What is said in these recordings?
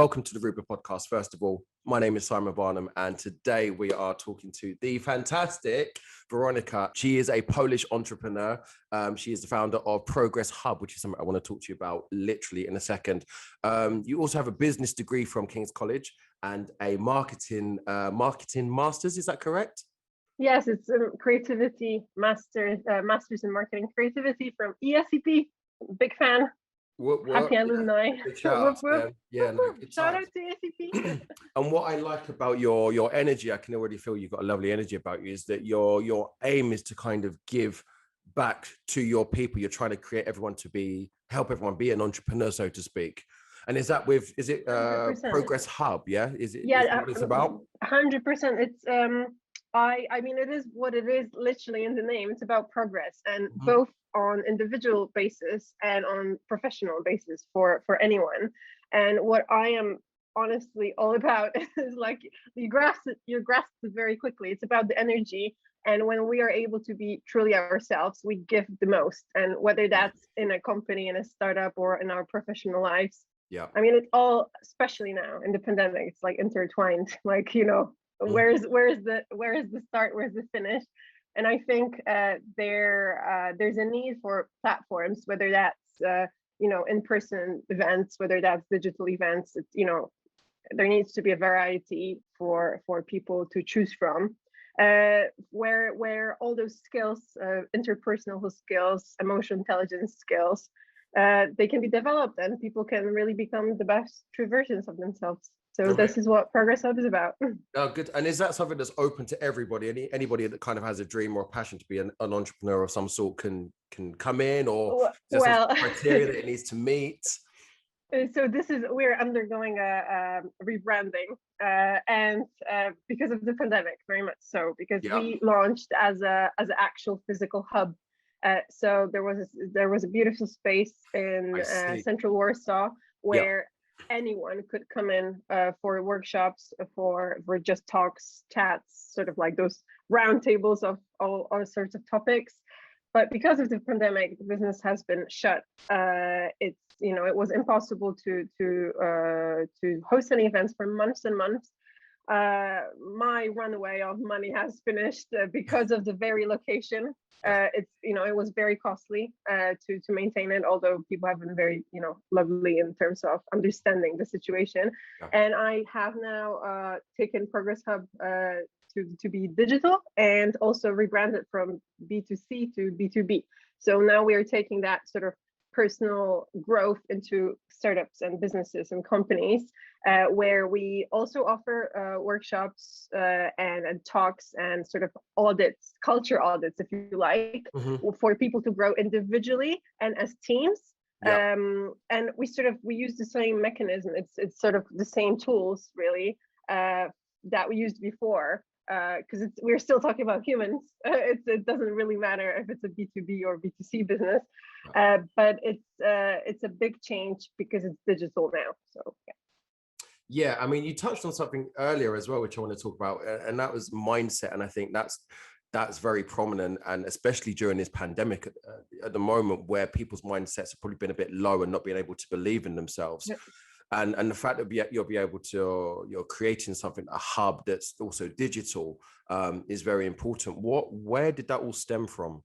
welcome to the Ruba podcast. First of all, my name is Simon Barnum, and today we are talking to the fantastic Veronica. She is a Polish entrepreneur. She is the founder of Progress Hub, which is something I want to talk to you about literally in a second. You also have a business degree from King's College and a marketing master's. Is that correct? Yes, it's a creativity master's in marketing creativity from ESCP. Big fan. Happy alumni. Shout out, Shout out to ESCP. And what I like about your energy, I can already feel you've got a lovely energy about you, is that your aim is to kind of give back to your people. You're trying to help everyone be an entrepreneur, so to speak. And is it 100%. Progress Hub? Yeah, is what it's about? 100%. It's I mean, it is what it is literally in the name. It's about progress, and both on individual basis and on professional basis for anyone. And what I am honestly all about is like you grasp it very quickly. It's about the energy. And when we are able to be truly ourselves, we give the most. And whether that's in a company, in a startup, or in our professional lives. Yeah. I mean, it's all, especially now in the pandemic, it's like intertwined, like, you know, where's the start, where's the finish? And I think there's a need for platforms, whether that's in-person events, whether that's digital events. It's, there needs to be a variety for people to choose from, where all those skills, interpersonal skills, emotional intelligence skills, they can be developed, and people can really become the best true versions of themselves. So this is what Progress Hub is about. Oh, good. And is that something that's open to everybody? Anybody that kind of has a dream or a passion to be an entrepreneur of some sort can come in, or is there some criteria that it needs to meet? So we're undergoing a rebranding, and because of the pandemic, very much so, because we launched as an actual physical hub. So there was a beautiful space in central Warsaw where anyone could come in for workshops, for just talks, chats, sort of like those round tables of all sorts of topics. But because of the pandemic, the business has been shut. It was impossible to host any events for months and months. My runway of money has finished because of the very location. It was very costly to maintain it, although people have been very lovely in terms of understanding the situation. And I have now taken Progress Hub to be digital, and also rebranded from B2C to B2B. So now we are taking that sort of personal growth into startups and businesses and companies, where we also offer workshops and talks and sort of audits, culture audits, if you like, for people to grow individually and as teams. And we use the same mechanism. It's sort of the same tools, really, that we used before. Because we're still talking about humans. It doesn't really matter if it's a B2B or B2C business, but it's a big change because it's digital now. So yeah, I mean, you touched on something earlier as well, which I want to talk about, and that was mindset. And I think that's very prominent, and especially during this pandemic at the moment, where people's mindsets have probably been a bit low and not being able to believe in themselves. Yep. And the fact that you're creating something, a hub that's also digital, is very important. Where did that all stem from?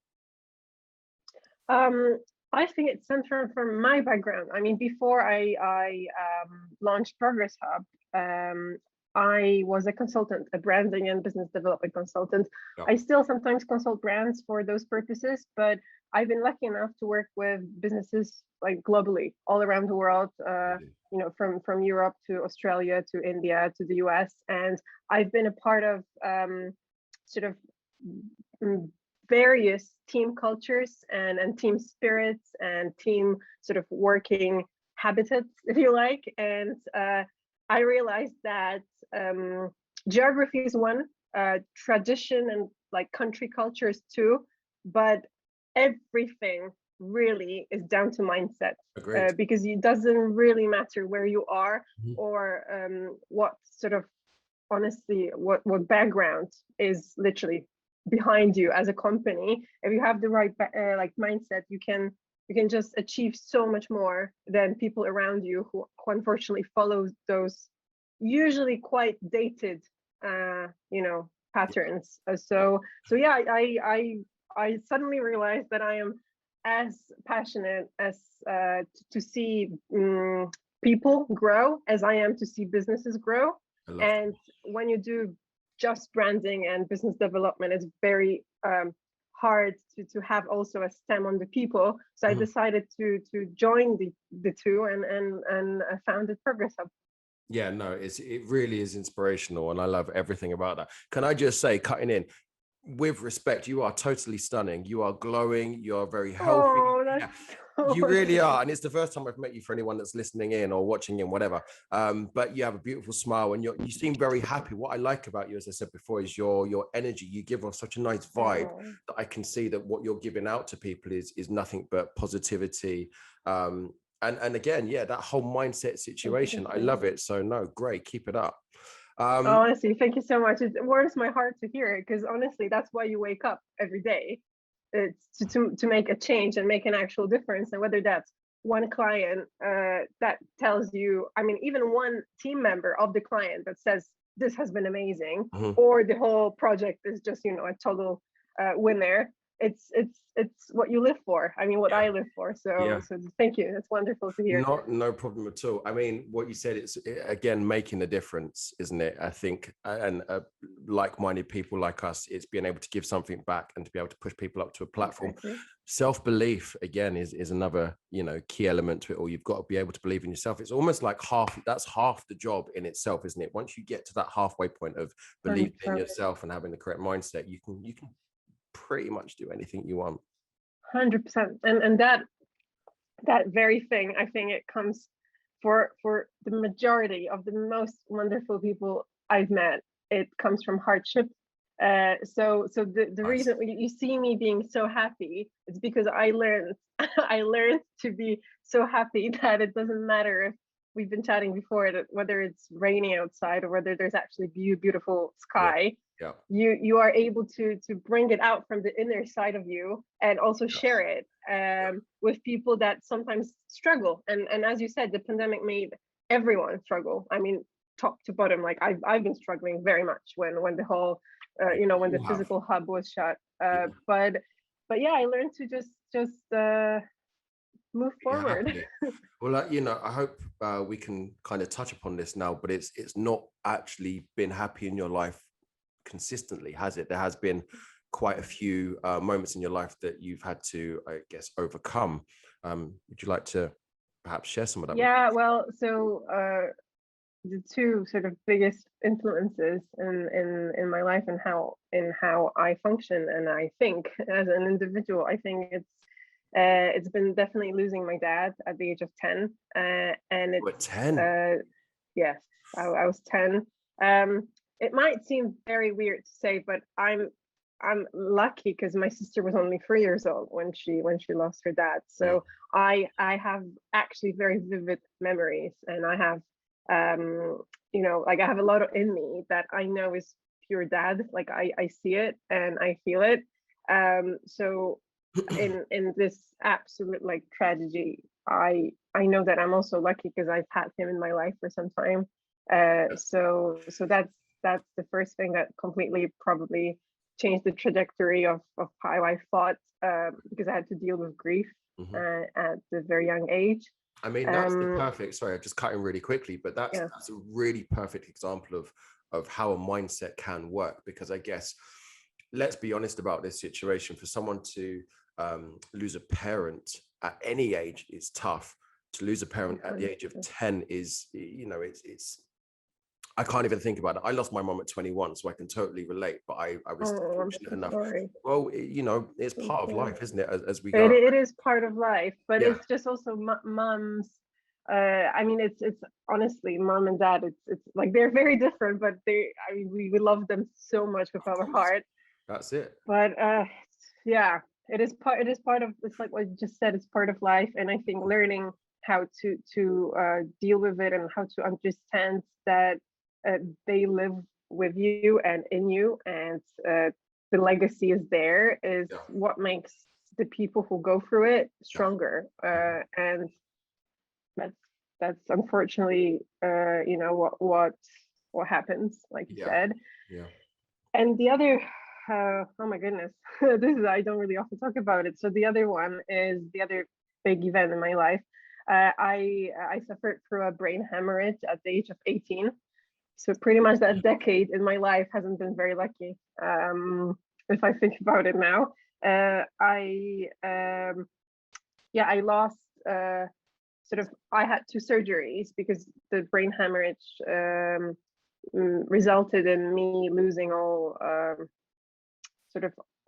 I think it stems from my background. I mean, before I launched Progress Hub, I was a consultant, a branding and business development consultant. I still sometimes consult brands for those purposes, but I've been lucky enough to work with businesses like globally, all around the world, from Europe to Australia to India to the US. And I've been a part of sort of various team cultures and team spirits and team sort of working habitats, if you like. And I realized that geography is one, tradition and like country cultures too, but everything really is down to mindset, because it doesn't really matter where you are or what sort of, honestly, what background is literally behind you as a company. If you have the right mindset, you can you can just achieve so much more than people around you who unfortunately follow those usually quite dated patterns. So yeah, I suddenly realized that I am as passionate as to see people grow as I am to see businesses grow. And when you do just branding and business development, it's very hard to have also a stem on the people. So I decided to join the two and founded Progress Hub. Yeah, no, it really is inspirational, and I love everything about that. Can I just say, cutting in, with respect, you are totally stunning. You are glowing. You are very healthy. Oh, that's so you really are. And it's the first time I've met you, for anyone that's listening in or watching in, whatever. But you have a beautiful smile, and you seem very happy. What I like about you, as I said before, is your energy. You give off such a nice vibe that I can see that what you're giving out to people is nothing but positivity. And again, yeah, that whole mindset situation, I love it. So no, great, keep it up. Honestly, thank you so much. It warms my heart to hear it, because honestly, that's why you wake up every day. It's to make a change and make an actual difference. And whether that's one client that tells you, I mean, even one team member of the client that says this has been amazing, or the whole project is just a total winner. It's what you live for. I mean, what I live for. So thank you. That's wonderful to hear. No problem at all. I mean, what you said, it's again making a difference, isn't it? I think, and like-minded people like us, it's being able to give something back and to be able to push people up to a platform. Exactly. Self-belief again is another key element to it. Or you've got to be able to believe in yourself. It's almost like that's half the job in itself, isn't it? Once you get to that halfway point of believing in yourself and having the correct mindset, you can pretty much do anything you want. 100%. And that very thing, I think it comes for the majority of the most wonderful people I've met. It comes from hardship. So the reason you see me being so happy is because I learned to be so happy that it doesn't matter if we've been chatting before, that whether it's raining outside or whether there's actually beautiful sky. You are able to bring it out from the inner side of you and also share it with people that sometimes struggle. And as you said, the pandemic made everyone struggle. I mean, top to bottom. Like I've been struggling very much when the whole when the physical hub was shut. But yeah, I learned to just move forward. Well, I hope we can kind of touch upon this now, but it's not actually been happy in your life consistently, has it? There has been quite a few moments in your life that you've had to, I guess, overcome. Would you like to perhaps share some of that? Yeah, well, so the two sort of biggest influences in my life and how I function and I think as an individual, I think it's been definitely losing my dad at the age of 10. And it's 10? Yes, I was 10. It might seem very weird to say, but I'm lucky because my sister was only 3 years old when she lost her dad. So I have actually very vivid memories, and I have like I have a lot in me that I know is pure dad. Like I see it and I feel it. So in this absolute like tragedy, I know that I'm also lucky because I've had him in my life for some time. So that's the first thing that completely probably changed the trajectory of how I thought, because I had to deal with grief at the very young age. I mean, that's the perfect, sorry, I'm just cutting really quickly, but that's a really perfect example of how a mindset can work, because I guess, let's be honest about this situation. For someone to lose a parent at any age is tough. To lose a parent at the age of 10 is, it's I can't even think about it. I lost my mom at 21, so I can totally relate, but I was fortunate enough. Sorry. Well, it's part of life, isn't it, as we go? It is part of life, but it's just also mom's, I mean, it's honestly, mom and dad, it's like they're very different, but we love them so much with our heart. That's it. But yeah, it is part of, it's like what you just said, it's part of life. And I think learning how to deal with it and how to understand that they live with you and in you, and the legacy is there, is what makes the people who go through it stronger. And that's unfortunately what happens, like you said. And the other, oh my goodness, this is, I don't really often talk about it. So the other one is the other big event in my life. I suffered through a brain hemorrhage at the age of 18. So pretty much that decade in my life hasn't been very lucky. If I think about it now, I lost I had 2 surgeries because the brain hemorrhage resulted in me losing all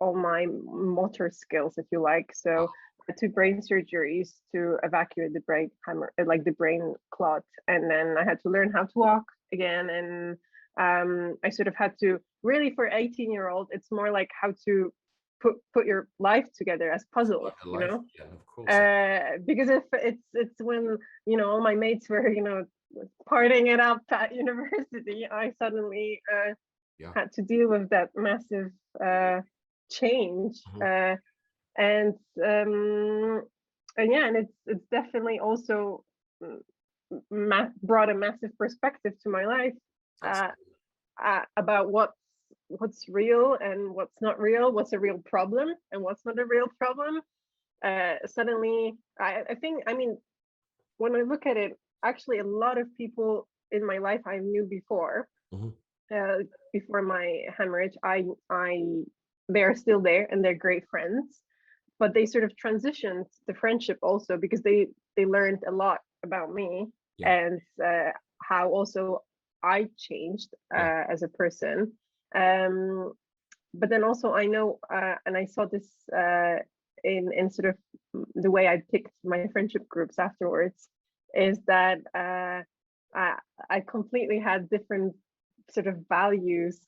all my motor skills, if you like. So I had 2 brain surgeries to evacuate the brain the brain clot, and then I had to learn how to walk again. And I had to really, for 18-year-old, it's more like how to put your life together as puzzles, you know. Yeah, of course. Because if it's when all my mates were partying it up at university, I suddenly had to deal with that massive change. And it's definitely also brought a massive perspective to my life about what's real and what's not real, what's a real problem and what's not a real problem. Suddenly, I think, I mean, when I look at it, actually a lot of people in my life I knew before, before my hemorrhage, they're still there and they're great friends, but they sort of transitioned the friendship also because they learned a lot about me and how also I changed as a person. But then also I know, and I saw this in sort of the way I picked my friendship groups afterwards, is that I completely had different sort of values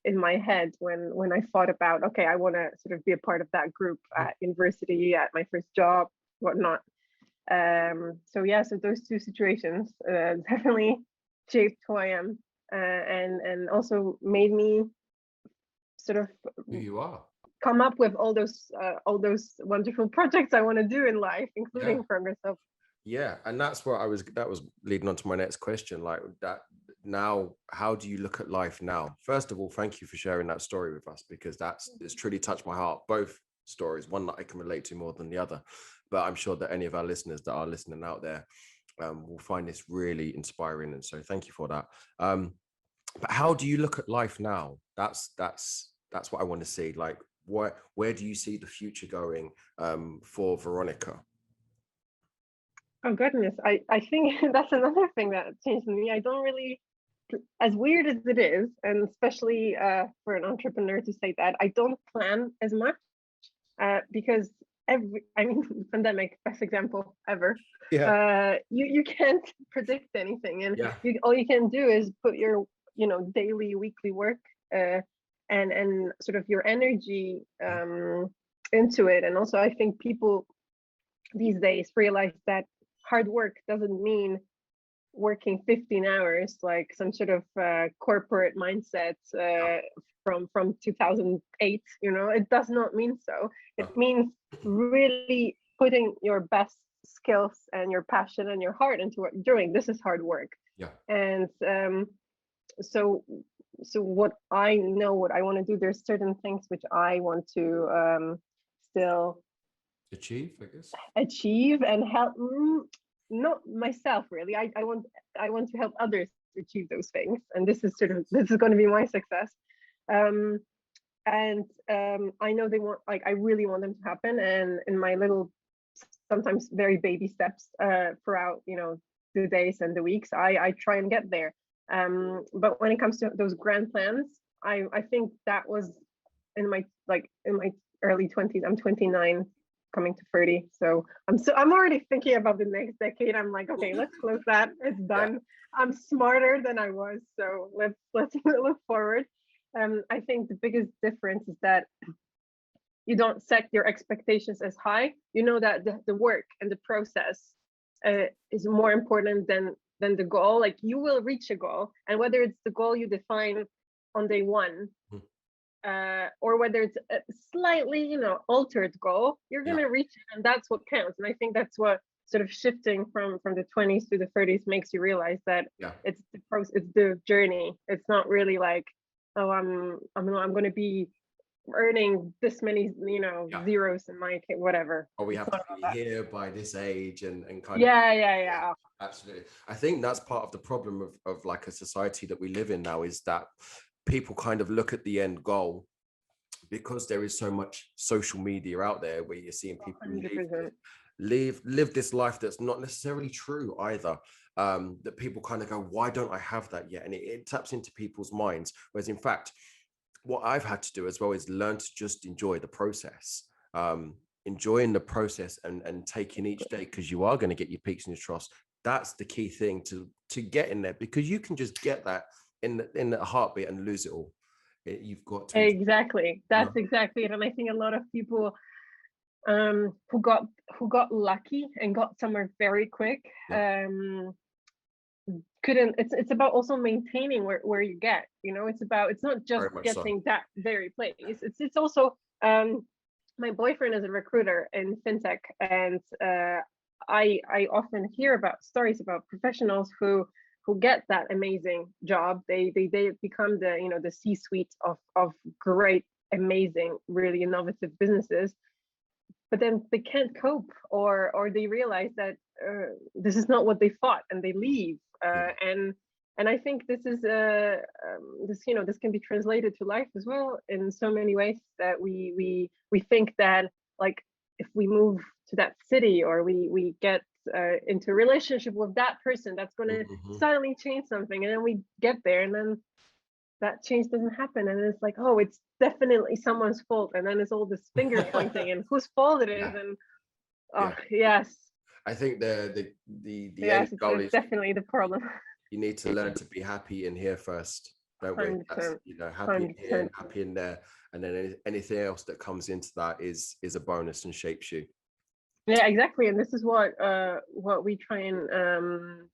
in my head when I thought about, okay, I want to sort of be a part of that group at university, at my first job, whatnot. So those 2 situations definitely shaped who I am, and also made me sort of who you are, come up with all those wonderful projects I want to do in life, including Progress Up. Yeah, and that's what that was leading on to my next question. Like that, now, how do you look at life now? First of all, thank you for sharing that story with us, because it's truly touched my heart. Both stories, one that I can relate to more than the other, but I'm sure that any of our listeners that are listening out there will find this really inspiring. And so thank you for that. But how do you look at life now? That's what I want to see. Like, where do you see the future going for Veronica? Oh goodness, I think that's another thing that changed me. I don't really, as weird as it is, and especially for an entrepreneur to say that, I don't plan as much because the pandemic, best example ever. You can't predict anything, and all you can do is put your daily, weekly work and sort of your energy into it. And also, I think people these days realize that hard work doesn't mean working 15 hours like some sort of corporate mindset from 2008. It does not mean so. It means really putting your best skills and your passion and your heart into what you're doing. This is hard work. And so what I know, what I want to do, there's certain things which I want to still achieve and help, not myself really. I want to help others achieve those things, and this is going to be my success. And I know they want, like, I really want them to happen, and in my little, sometimes very baby steps throughout the days and the weeks, I try and get there. But when it comes to those grand plans, I think that was in my early 20s. I'm 29, coming to 30, so I'm already thinking about the next decade. I'm like, okay, let's close that. It's done. I'm smarter than I was, so let's look forward. I think the biggest difference is that you don't set your expectations as high. You know that the work and the process is more important than the goal. Like, you will reach a goal, and whether it's the goal you define on day one or whether it's a slightly, altered goal, you're Yeah. going to reach it, and that's what counts. And I think that's what sort of shifting from the 20s to the 30s makes you realize that it's the process, it's the journey. It's not really like, oh, I'm going to be earning this many, zeros in my whatever. Or we It's have to be here by this age and kind of. Yeah. Absolutely. I think that's part of the problem of like a society that we live in now, is that people kind of look at the end goal, because there is so much social media out there where you're seeing people 100%. live this life that's not necessarily true either. That people kind of go, why don't I have that yet? And it taps into people's minds. Whereas in fact, what I've had to do as well is learn to just enjoy the process. Enjoying the process and taking each day, because you are going to get your peaks and your troughs. That's the key thing to get in there, because you can just get that in the heartbeat and lose it all. You've got to exactly. That's exactly it. And I think a lot of people who got lucky and got somewhere very quick couldn't. It's about also maintaining where you get. It's not just getting that very place. It's also my boyfriend is a recruiter in fintech, and I often hear about stories about professionals who get that amazing job. They become the C-suite of great, amazing, really innovative businesses, but then they can't cope, or they realize that this is not what they thought, and they leave. And I think this is this can be translated to life as well in so many ways, that we think that, like, if we move to that city, or we get into a relationship with that person, that's going to suddenly change something, and then we get there, and then that change doesn't happen, and it's like, oh, it's definitely someone's fault, and then it's all this finger pointing and whose fault it is. And yes, I think the yes, end goal it's is definitely the problem. You need to learn to be happy in here first, don't we? That's, happy in here and happy in there, and then anything else that comes into that is a bonus and shapes you. Yeah, exactly. And this is what we try and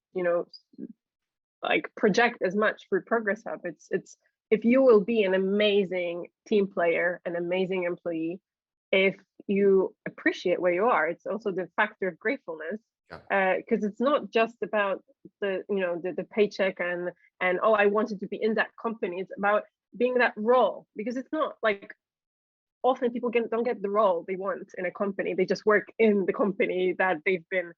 like project as much through Progress Hub. It's if you will be an amazing team player, an amazing employee, if you appreciate where you are, it's also the factor of gratefulness. Because it's not just about the paycheck and oh, I wanted to be in that company. It's about being that role, because it's not like, often people don't get the role they want in a company. They just work in the company that they've been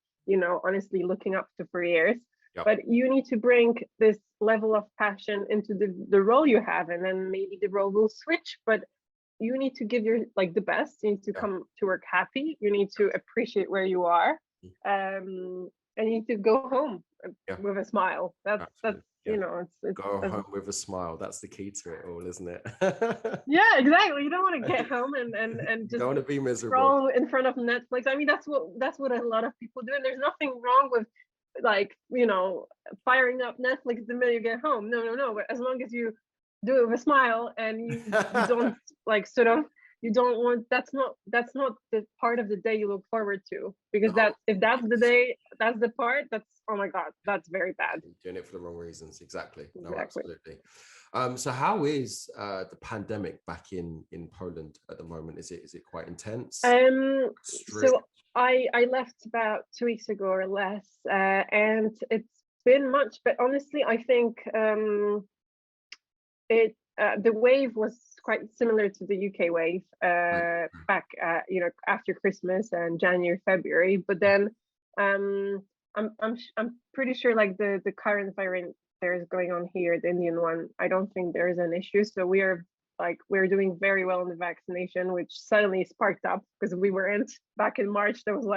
honestly looking up to for years. But you need to bring this level of passion into the role you have, and then maybe the role will switch, but you need to give your the best. You need to come to work happy. You need to appreciate where you are, and you need to go home with a smile. That's it's go home with a smile. That's the key to it all, isn't it? Yeah, exactly. You don't want to get home and just don't want to be miserable, scroll in front of Netflix. I mean, that's what a lot of people do, and there's nothing wrong with firing up Netflix the minute you get home. No. But as long as you do it with a smile, and you don't you don't want, that's not the part of the day you look forward to, because if that's the day, that's the part, that's, oh my God, that's very bad. Doing it for the wrong reasons. Exactly. No, absolutely. So how is the pandemic back in Poland at the moment? Is it quite intense? So I left about 2 weeks ago or less, and it's been much, but honestly, I think the wave was quite similar to the UK wave back after Christmas and January, February. But then I'm pretty sure the current variant there is going on here, the Indian one, I don't think there is an issue. So we're doing very well in the vaccination, which suddenly sparked up because we weren't back in March. There was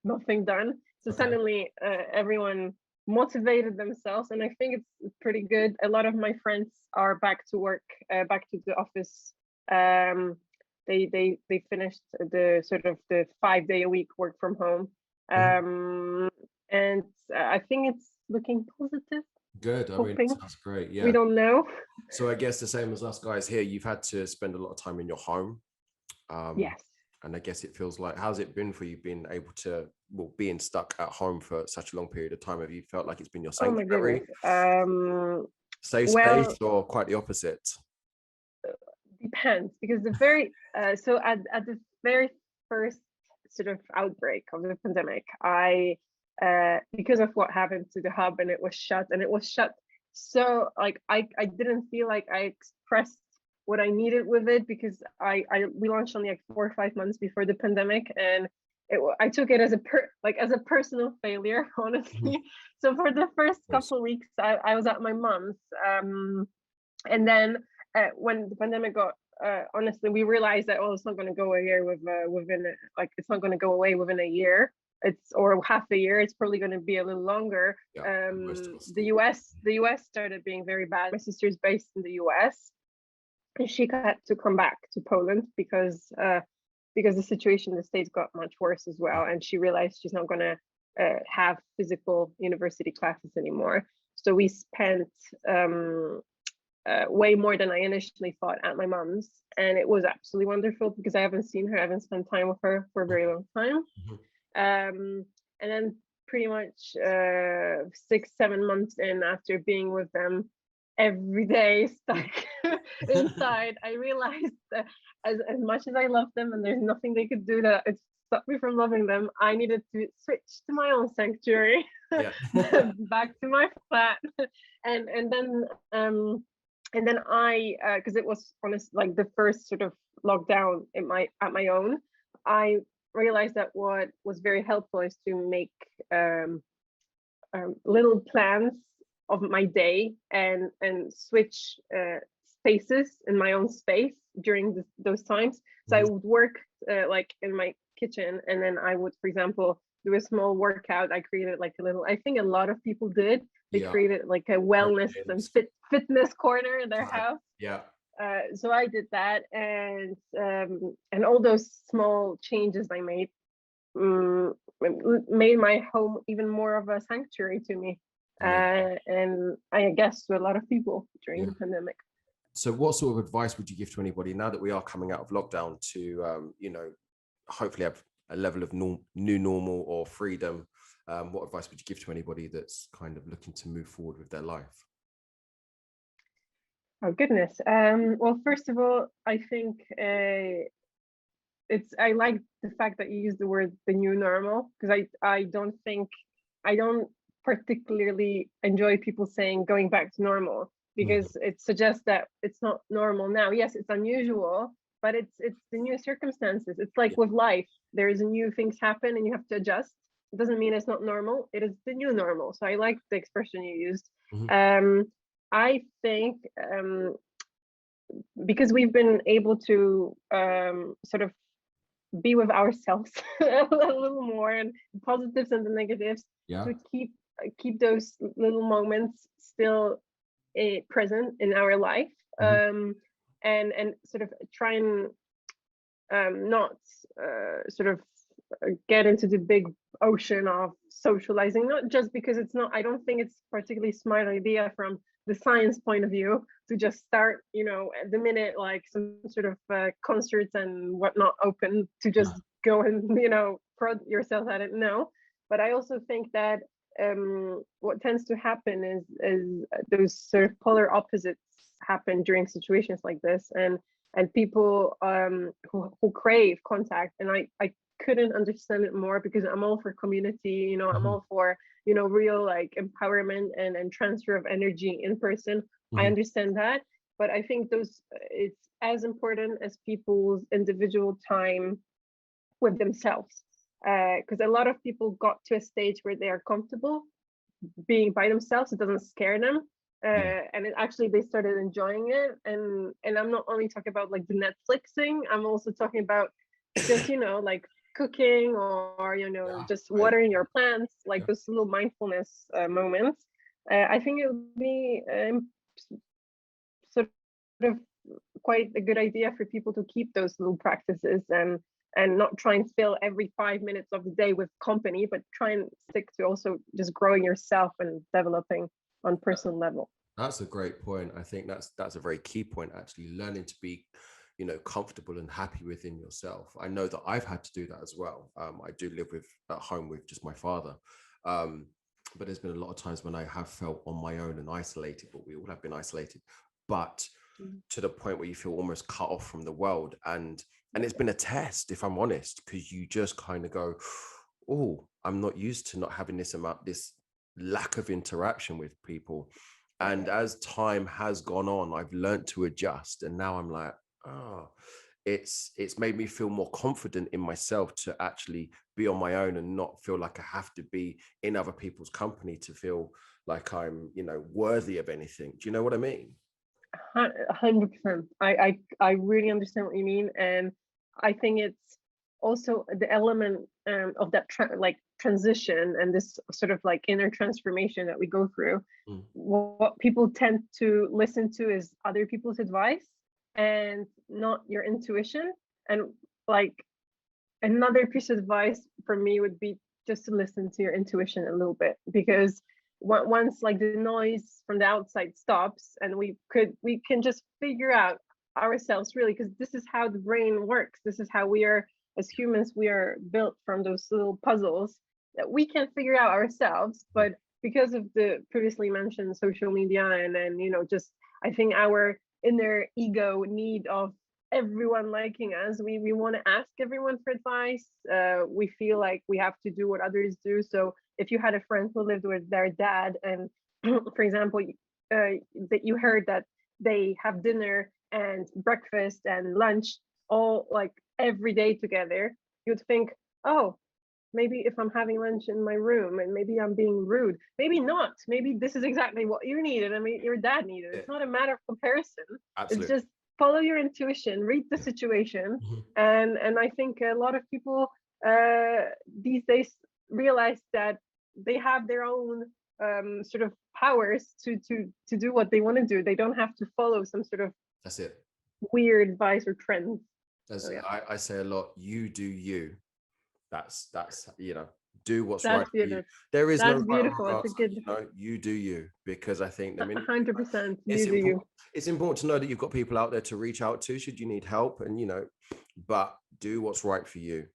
nothing done. So suddenly everyone motivated themselves, and I think it's pretty good. A lot of my friends are back to work, back to the office. They finished the sort of the 5-day-a-week work from home, and I think it's looking positive. Good. I mean, that's great. Yeah. We don't know. So I guess the same as us guys here, you've had to spend a lot of time in your home. Yes. And I guess it feels like, how's it been for you being able to, being stuck at home for such a long period of time? Have you felt like it's been your sanctuary? Oh my goodness. Safe space, or quite the opposite? tense because the very so at the very first sort of outbreak of the pandemic, I because of what happened to the hub, and it was shut, so like I didn't feel like I expressed what I needed with it, because we launched only like 4 or 5 months before the pandemic, and I took it as a personal failure, honestly. So for the first couple of weeks, I was at my mom's, and then when the pandemic got, honestly, we realized that, oh, it's not going to go away it's not going to go away within a year. Or half a year. It's probably going to be a little longer. The US started being very bad. My sister's based in the US, and she had to come back to Poland because the situation in the States got much worse as well, and she realized she's not going to have physical university classes anymore. So we spent way more than I initially thought at my mom's, and it was absolutely wonderful because I haven't seen her, I haven't spent time with her for a very long time. And then pretty much 6-7 months in, after being with them every day stuck inside, I realized that as much as I love them and there's nothing they could do that it stopped me from loving them, I needed to switch to my own sanctuary, back to my flat, and then I because it was honest, like the first sort of lockdown at my own, I realized that what was very helpful is to make little plans of my day and switch spaces in my own space during those times. So I would work like in my kitchen, and then I would, for example, do a small workout. I created like a little, I think a lot of people did. They created like a wellness and fitness corner in their house. So I did that, and all those small changes I made made my home even more of a sanctuary to me, and I guess to a lot of people during the pandemic. So what sort of advice would you give to anybody now that we are coming out of lockdown to hopefully have a level of new normal or freedom? What advice would you give to anybody that's kind of looking to move forward with their life? Oh goodness. Well, first of all, I think I like the fact that you use the word the new normal, because I don't particularly enjoy people saying going back to normal, because it suggests that it's not normal now. Yes, it's unusual, but it's the new circumstances. It's like with life, there's new things happen and you have to adjust. It doesn't mean it's not normal. It is the new normal. So I like the expression you used. I think because we've been able to sort of be with ourselves a little more, and the positives and the negatives, to keep those little moments still present in our life, and sort of try and not sort of get into the big ocean of socializing, not just because it's not, I don't think it's particularly smart idea from the science point of view to just start, at the minute, like some sort of concerts and whatnot open, to just go and, throw yourself at it. No, but I also think that what tends to happen is those sort of polar opposites happen during situations like this, and people who crave contact, and I couldn't understand it more, because I'm all for community, I'm all for real like empowerment and transfer of energy in person. I understand that, but I think it's as important as people's individual time with themselves, because a lot of people got to a stage where they are comfortable being by themselves. It doesn't scare them, and actually they started enjoying it, and I'm not only talking about like the Netflixing, I'm also talking about just like cooking, or just watering your plants, like those little mindfulness moments. I think it would be sort of quite a good idea for people to keep those little practices, and not try and fill every 5 minutes of the day with company, but try and stick to also just growing yourself and developing on personal level. That's a great point. I think that's a very key point, actually, learning to be comfortable and happy within yourself. I know that I've had to do that as well. I do live at home with just my father, but there's been a lot of times when I have felt on my own and isolated, but we all have been isolated. But to the point where you feel almost cut off from the world. And it's been a test, if I'm honest, because you just kind of go, oh, I'm not used to not having this lack of interaction with people. And as time has gone on, I've learned to adjust. And now I'm like, oh, it's made me feel more confident in myself to actually be on my own and not feel like I have to be in other people's company to feel like I'm, worthy of anything. Do you know what I mean? 100%. I really understand what you mean, and I think it's also the element of that transition and this sort of like inner transformation that we go through. What people tend to listen to is other people's advice and not your intuition. And like another piece of advice for me would be just to listen to your intuition a little bit, because once like the noise from the outside stops and we can just figure out ourselves, really, because this is how the brain works. This is how we are as humans. We are built from those little puzzles that we can figure out ourselves. But because of the previously mentioned social media and then just I think our inner ego need of everyone liking us, we want to ask everyone for advice. We feel like we have to do what others do. So if you had a friend who lived with their dad and for example that you heard that they have dinner and breakfast and lunch all like every day together, you'd think, oh, maybe if I'm having lunch in my room and maybe I'm being rude, maybe not, maybe this is exactly what you needed. I mean, your dad needed. It's not a matter of comparison. Absolutely. It's just follow your intuition, read the situation. And I think a lot of people these days realize that they have their own sort of powers to do what they want to do. They don't have to follow some sort of weird advice or trends. I say a lot, you do you. That's do what's right for you. There is no beautiful. It's a good. You do you, because I think 100%. You. It's important to know that you've got people out there to reach out to should you need help, and but do what's right for you.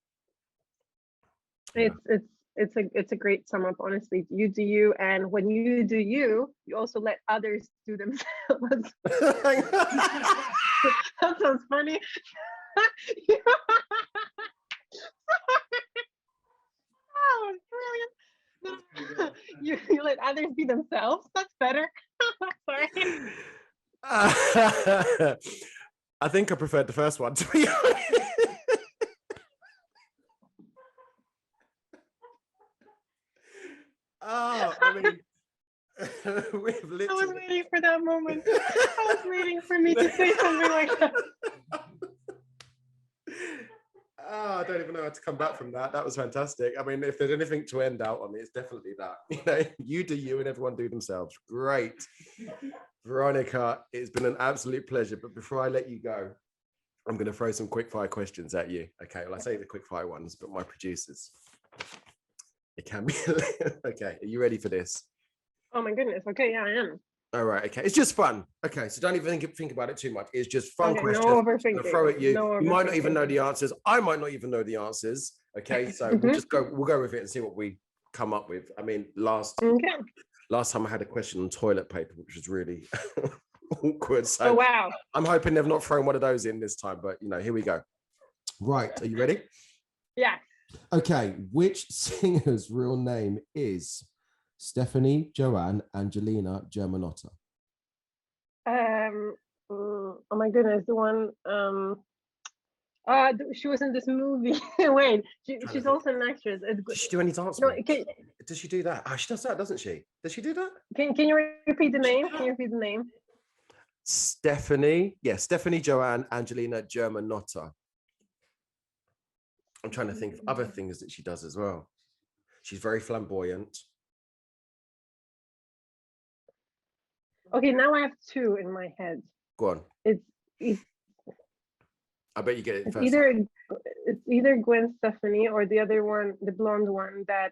It's a great sum up, honestly. You do you, and when you do you, you also let others do themselves. That sounds funny. Oh, brilliant. You let others be themselves. That's better. Sorry. I think I preferred the first one, to be honest. Oh, I mean, I was waiting for that moment. I was waiting for me to say something like that. Oh, I don't even know how to come back from that. That was fantastic. I mean, if there's anything to end out on, it's definitely that. You do you and everyone do themselves. Great. Veronica, it's been an absolute pleasure. But before I let you go, I'm going to throw some quick fire questions at you. Okay, well, I say the quick fire ones, but my producers, it can be. Okay, are you ready for this? Oh my goodness. Okay, yeah, I am. All right, okay. It's just fun. Okay, so don't even think about it too much. It's just fun questions. No overthinking. Throw at you. You might not even know the answers. I might not even know the answers. Okay, so we'll go with it and see what we come up with. I mean, last time I had a question on toilet paper, which was really awkward. So wow. I'm hoping they've not thrown one of those in this time, but here we go. Right, are you ready? Yeah. Okay, which singer's real name is Stephanie Joanne Angelina Germanotta? Oh my goodness, the one she was in this movie. Wait, she's also an actress. Does she do any dance? No, does she do that? Oh, she does that, doesn't she? Does she do that? Can you repeat the name? Can you repeat the name? Stephanie Joanne Angelina Germanotta. I'm trying to think of other things that she does as well. She's very flamboyant. Okay, now I have two in my head. Go on. It's I bet you get it it's first. It's either Gwen Stefani or the other one, the blonde one that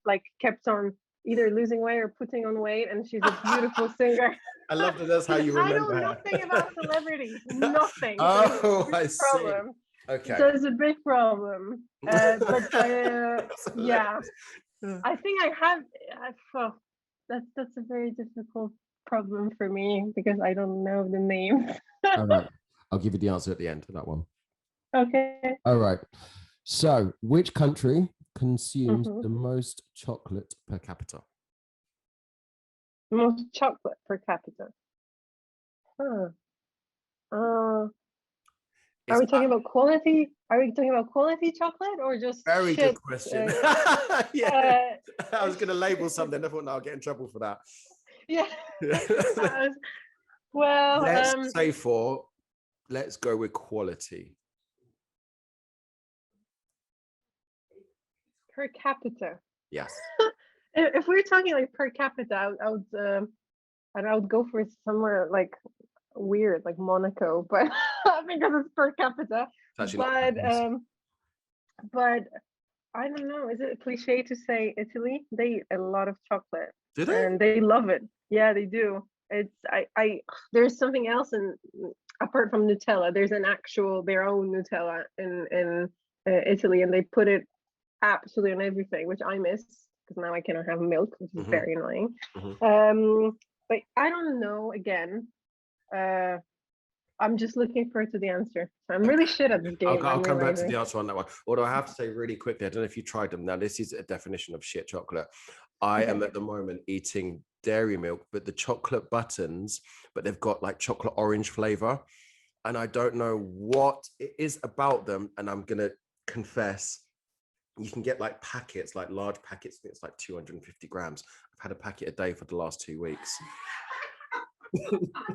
like kept on either losing weight or putting on weight, and she's a beautiful singer. I love that. That's how you remember I know nothing about celebrities. Nothing. Oh, I see. Problem. Okay. So it's a big problem. But yeah, I think I have. That's a very difficult problem for me because I don't know the names. All right. I'll give you the answer at the end of that one. Okay. All right. So, which country consumes the most chocolate per capita? Most chocolate per capita. Huh. Are we talking about quality? Are we talking about quality chocolate or just very shit? Good question. Yeah, I was going to label something. I thought, no, I'll get in trouble for that. Yeah. Well, let's go with quality. Per capita. Yes. If we're talking like per capita, I would go for somewhere like weird, like Monaco, but because it's per capita. But I don't know. Is it a cliche to say Italy? They eat a lot of chocolate. Do they? And they love it. Yeah, they do. It's there's something else apart from Nutella. There's their own Nutella in Italy, and they put it absolutely on everything, which I miss because now I cannot have milk, which is very annoying. But I don't know. Again, I'm just looking forward to the answer. I'm really shit at this game. I'll come back to the answer on that one. Although I have to say really quickly, I don't know if you tried them. Now, this is a definition of shit chocolate. I am at the moment eating dairy milk, but the chocolate buttons, but they've got like chocolate orange flavor. And I don't know what it is about them. And I'm going to confess, you can get like packets, like large packets. I think it's like 250 grams. I've had a packet a day for the last 2 weeks.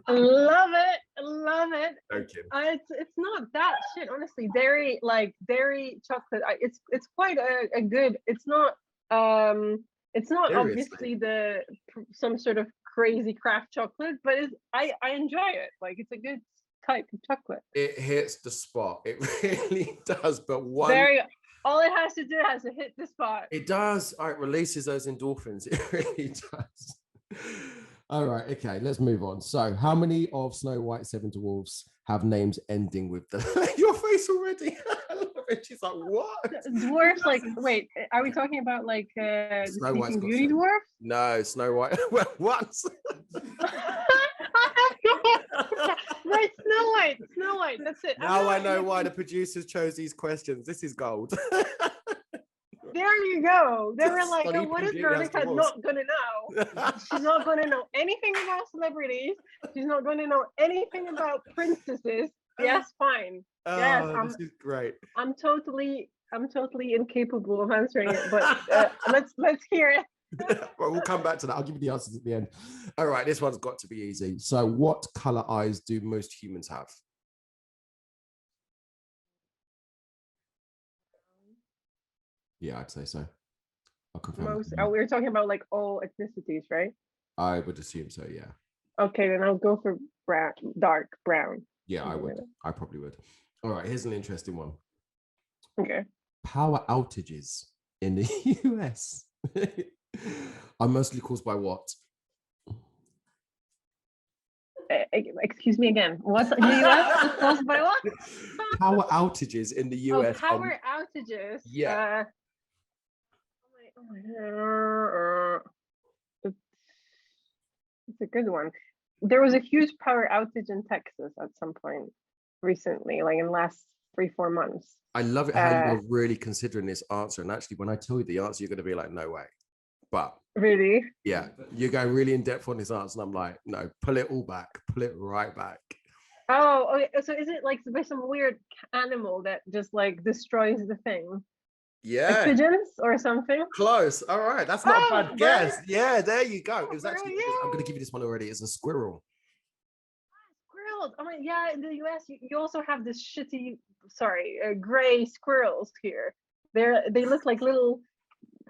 Love it. Thank you. It's not that shit, honestly. Dairy chocolate. It's quite a good. It's not Seriously? obviously some sort of crazy craft chocolate, but I enjoy it. Like it's a good type of chocolate. It hits the spot. It really does. But all it has to do has to hit the spot. It does. It releases those endorphins. It really does. All right. Okay. Let's move on. So, how many of Snow White's 7 dwarfs have names ending with the your face already? I love it. She's like, what? Dwarfs? Like, wait, are we talking about like Snow White's Beauty dwarf? No, Snow White. Well, what? Right, Snow White. That's it. Now I know why the producers chose these questions. This is gold. There you go. They were like, oh, what is Veronica not going to know? She's not going to know anything about celebrities. She's not going to know anything about princesses. Yes, fine. Oh, yes, this is great. I'm totally incapable of answering it, but let's hear it. Well, we'll come back to that. I'll give you the answers at the end. All right, this one's got to be easy. So, what color eyes do most humans have? Yeah, I'd say so. I'll confirm. We're talking about like all ethnicities, right? I would assume so, yeah. Okay, then I'll go for brown, dark brown. Yeah, I would. I probably would. All right, here's an interesting one. Okay. Power outages in the US are mostly caused by what? Excuse me again. What's in the US is caused by what? Power outages in the US. Power outages. Yeah. It's a good one. There was a huge power outage in Texas at some point recently, like in the last 3-4 months. I love it how you're really considering this answer. And actually, when I tell you the answer, you're going to be like, no way. But really? Yeah, you're going really in depth on this answer. And I'm like, no, pull it all back. Pull it right back. Oh, okay. So is it like by some weird animal that just like destroys the thing? Yeah. Like pigeons or something? Close. All right. That's not a bad guess. Yeah, there you go. It was actually, I'm going to give you this one already. It's a squirrel. Squirrels. I mean, yeah, in the US, you also have this shitty, gray squirrels here. They look like little,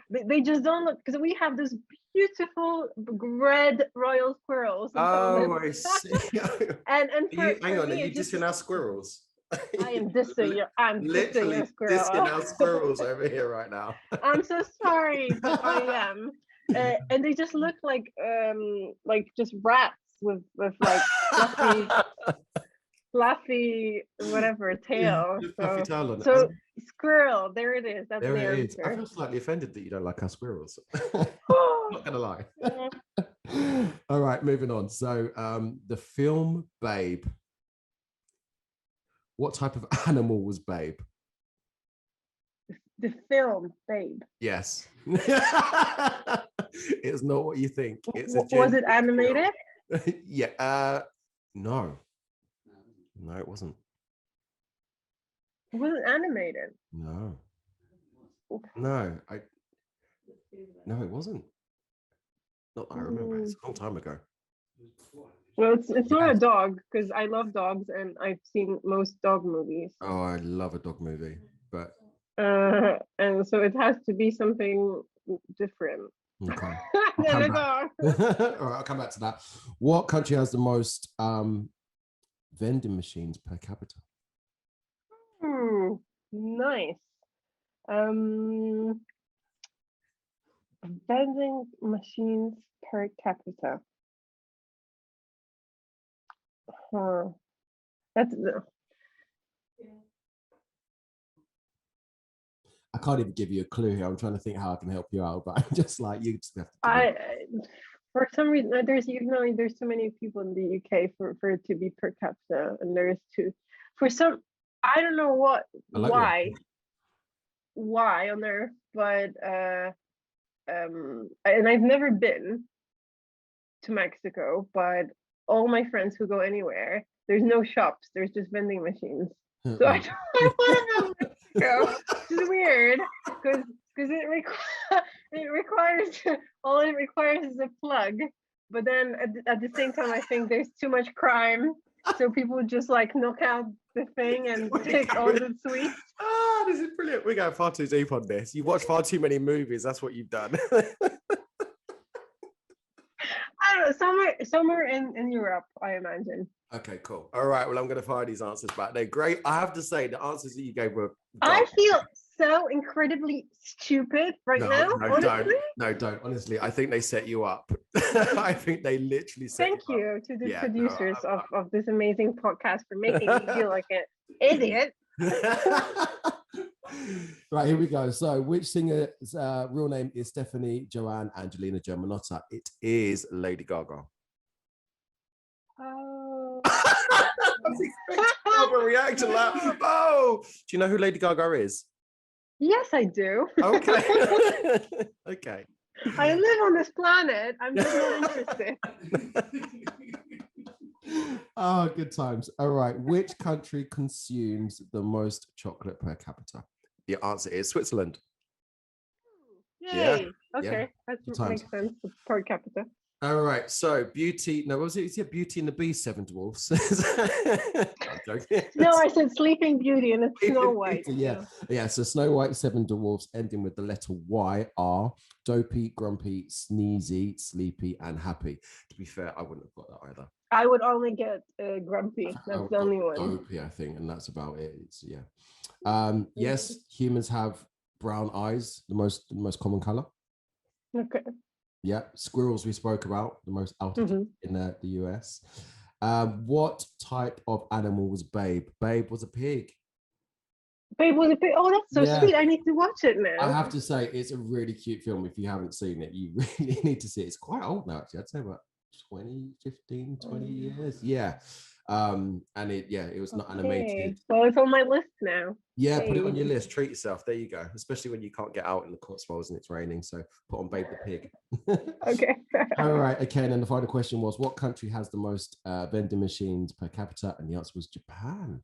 they just don't look, because we have this beautiful red royal squirrels. Oh, I see. and hang on, are you dissing our squirrels? I am dissing you. I'm literally dissing our squirrels over here right now. I'm so sorry, but I am. And they just look like just rats with like fluffy whatever tail. So squirrel, there it is. That's there the it answer. is. I feel slightly offended that you don't like our squirrels. Not gonna lie. All right, right, moving on. So the film Babe. What type of animal was Babe? The film Babe. Yes. It's not what you think. It's Was it animated? Yeah. No. No, it wasn't. It wasn't animated. No. No, no, it wasn't. Not that I remember. It's a long time ago. Well, it's not a dog, because I love dogs and I've seen most dog movies. Oh, I love a dog movie, but and so it has to be something different. okay. Than a dog. All right, I'll come back to that. What country has the most vending machines per capita? Nice. Vending machines per capita. That's I can't even give you a clue here. I'm trying to think how I can help you out, but I'm just like, you just have to. For some reason, there's too many people in the UK for it to be per capita, and there's two. For some, I don't know why on earth, but and I've never been to Mexico, but all my friends who go anywhere, there's no shops, there's just vending machines. So I want to go, which is weird, because it requires all it requires is a plug. But then at the same time, I think there's too much crime, so people just like knock out the thing and take all the sweets. Oh, this is brilliant. We're going far too deep on this. You watch far too many movies. That's what you've done. I don't know, somewhere in Europe, I imagine. Okay, cool. All right. Well, I'm going to fire these answers back. They're great. I have to say, the answers that you gave were. I feel so incredibly stupid now. Don't. Honestly, I think they set you up. I think they literally set Thank you you to the producers of this amazing podcast for making me feel like an idiot. Right, here we go. So, which singer's real name is Stephanie Joanne Angelina Germanotta? It is Lady Gaga. Oh. I was expecting a reaction like, oh. Do you know who Lady Gaga is? Yes, I do. Okay. Okay. I live on this planet. I'm just not interested. Oh, good times. All right. Which country consumes the most chocolate per capita? The answer is Switzerland. Yay. Yeah. Okay. That makes sense. Per capita. All right. So Beauty. No, what was it? Is it Beauty and the Beast, Seven Dwarfs? I'm joking. No, I said Sleeping Beauty and it's Snow White. Yeah. So Snow White, Seven Dwarfs, ending with the letter Y, are dopey, grumpy, sneezy, sleepy, and happy. To be fair, I wouldn't have got that either. I would only get grumpy. That's the only one. Dopey, I think, and that's about it. It's yes, humans have brown eyes, the most common color. Okay. Yeah, squirrels we spoke about, the most altitude in the US. What type of animal was Babe? Babe was a pig. Babe was a pig. Oh, that's so sweet. I need to watch it now. I have to say, it's a really cute film. If you haven't seen it, you really need to see it. It's quite old now, actually. I'd say about 20 years. Yeah. And it was not animated. Well, it's on my list now. Yeah, put it on your list. Treat yourself. There you go. Especially when you can't get out in the Cotswolds and it's raining. So put on Babe the Pig. Okay. All right. Okay. And then the final question was, what country has the most vending machines per capita? And the answer was Japan.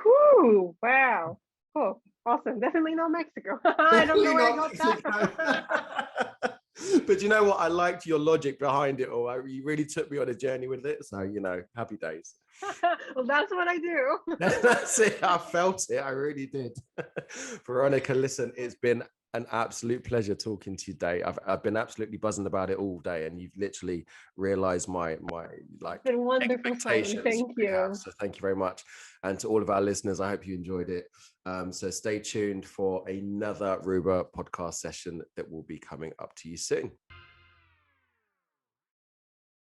Whew, wow. Oh, awesome. Definitely not Mexico. I don't know where I got that. But you know what? I liked your logic behind it all. You really took me on a journey with it. So, happy days. Well, that's what I do. That's it. I felt it. I really did. Veronica, listen, it's been an absolute pleasure talking to you today. I've been absolutely buzzing about it all day, and you've literally realized my it's been wonderful fun. Thank you. So thank you very much. And to all of our listeners, I hope you enjoyed it. So stay tuned for another Ruba podcast session that will be coming up to you soon.